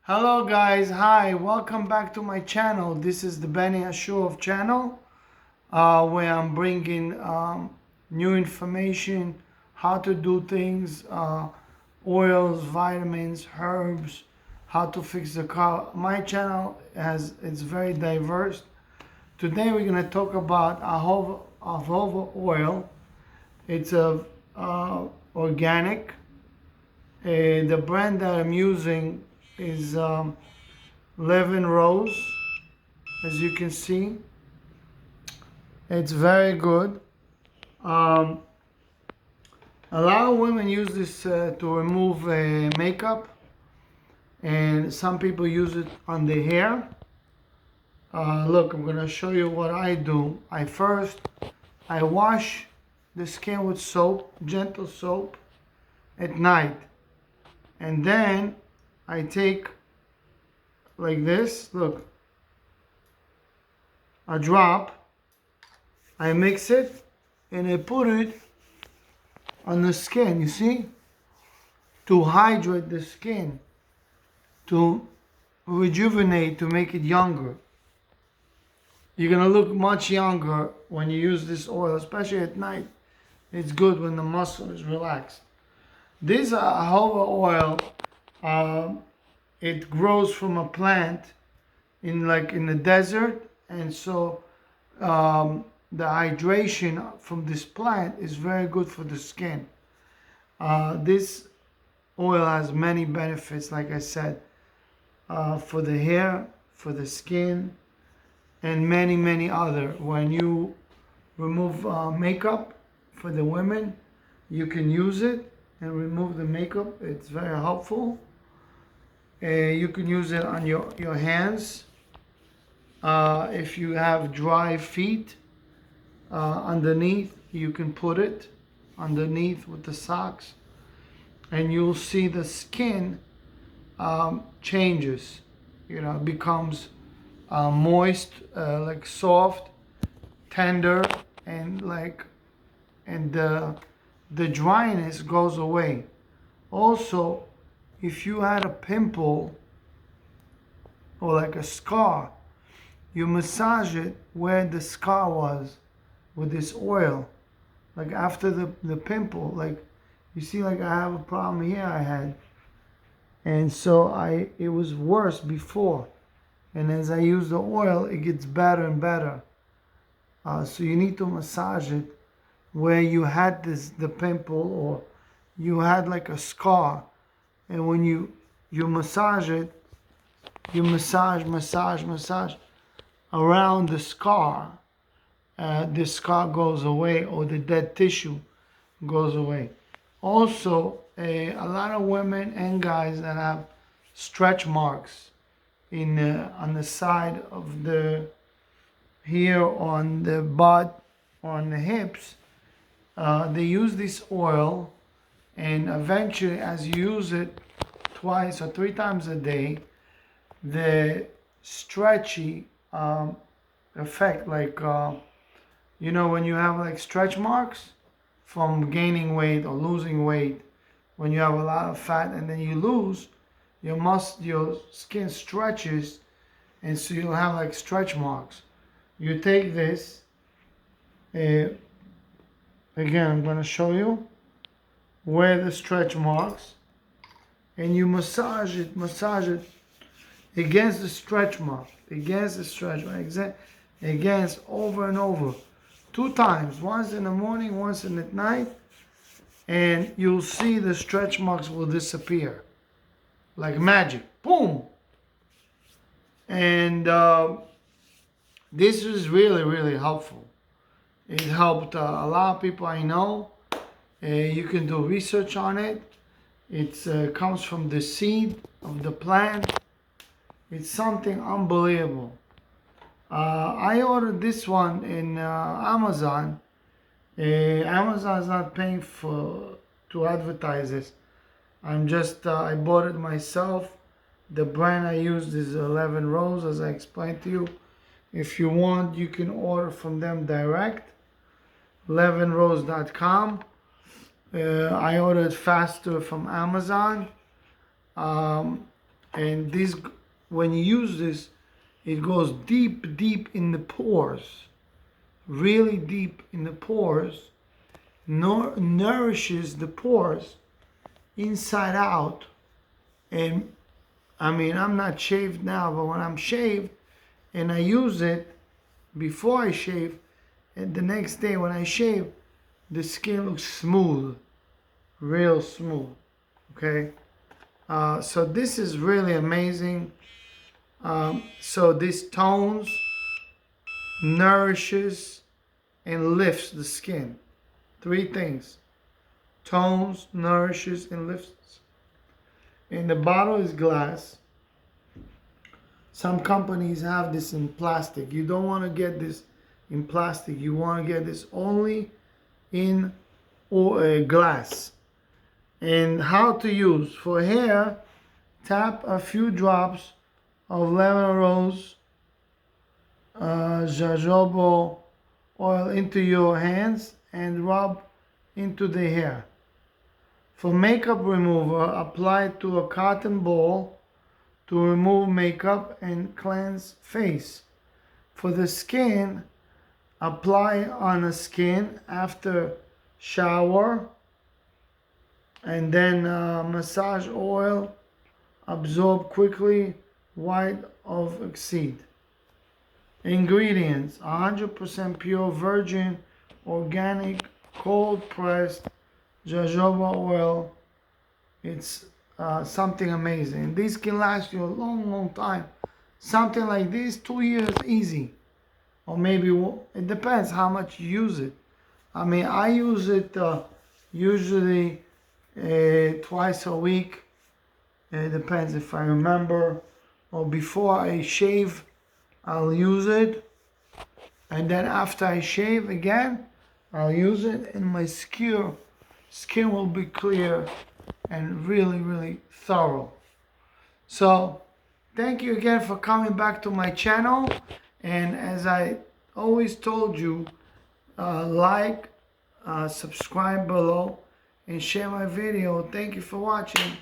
Hello guys, hi, welcome back to my channel. This is the Benny Ashurov channel where I'm bringing new information, how to do things, oils, vitamins, herbs, how to fix the car. My channel it's very diverse. Today we're going to talk about jojoba oil. It's organic. The brand that I'm using is Levin Rose, as you can see. It's very good. A lot of women use this to remove makeup, and some people use it on the hair. Look, I'm gonna show you what I do. I wash the skin with soap, gentle soap, at night, and then I take like this, look, a drop, I mix it and I put it on the skin, you see, to hydrate the skin, to rejuvenate, to make it younger. You're gonna look much younger when you use this oil, especially at night. It's good when the muscle is relaxed. This jojoba oil, it grows from a plant in the desert, and so the hydration from this plant is very good for the skin. This oil has many benefits, like I said, for the hair, for the skin, and many other. When you remove makeup for the women, you can use it and remove the makeup. It's very helpful. You can use it on your hands. If you have dry feet, underneath, you can put it underneath with the socks, and you'll see the skin changes. It becomes moist, like soft, tender, and the dryness goes away. Also, if you had a pimple or like a scar, you massage it where the scar was with this oil. Like after the pimple, like you see, like I have a problem here I had. And so it was worse before. And as I use the oil, it gets better and better. So you need to massage it where you had the pimple, or you had like a scar. And when you massage it, you massage around the scar. The scar goes away, or the dead tissue goes away. Also, a lot of women and guys that have stretch marks on the side of the here, on the butt, on the hips, they use this oil, and eventually, as you use it twice or three times a day, the stretchy effect, like when you have like stretch marks from gaining weight or losing weight, when you have a lot of fat and then you lose, your skin stretches, and so you'll have like stretch marks. You take this, again, I'm going to show you where the stretch marks, and you massage it against the stretch mark, against over and over, 2 times, once in the morning, once in the night, and you'll see the stretch marks will disappear like magic. Boom! And this is really helpful. It helped a lot of people I know. You can do research on it. It comes from the seed of the plant. It's something unbelievable. I ordered this one in Amazon. Amazon is not paying to advertise this. I bought it myself. The brand I used is Levin Rose, as I explained to you. If you want, you can order from them direct. levinrose.com. I ordered faster from Amazon. And this, when you use this, it goes deep in the pores, really deep in the pores, nourishes the pores inside out. And I mean, I'm not shaved now, but when I'm shaved and I use it before I shave, and the next day when I shave, the skin looks smooth, real smooth. Okay, so this is really amazing. So this tones, nourishes, and lifts the skin. Three things: tones, nourishes, and lifts. And the bottle is glass. Some companies have this in plastic. You don't want to get this in plastic. You want to get this only in glass. And how to use: for hair, tap a few drops of lemon rose jojoba oil into your hands and rub into the hair. For makeup remover, apply to a cotton ball to remove makeup and cleanse face. For the skin, apply on the skin after shower, and then massage oil, absorb quickly, white of exceed. Ingredients: 100% pure virgin organic cold pressed jojoba oil. It's something amazing. These can last you a long time. Something like this, 2 years easy. Or maybe, it depends how much you use it. I mean, I use it usually twice a week. It depends if I remember. Or before I shave, I'll use it. And then after I shave again, I'll use it, and my skin will be clear and really thorough. So thank you again for coming back to my channel. And as I always told you, like, subscribe below, and share my video. Thank you for watching.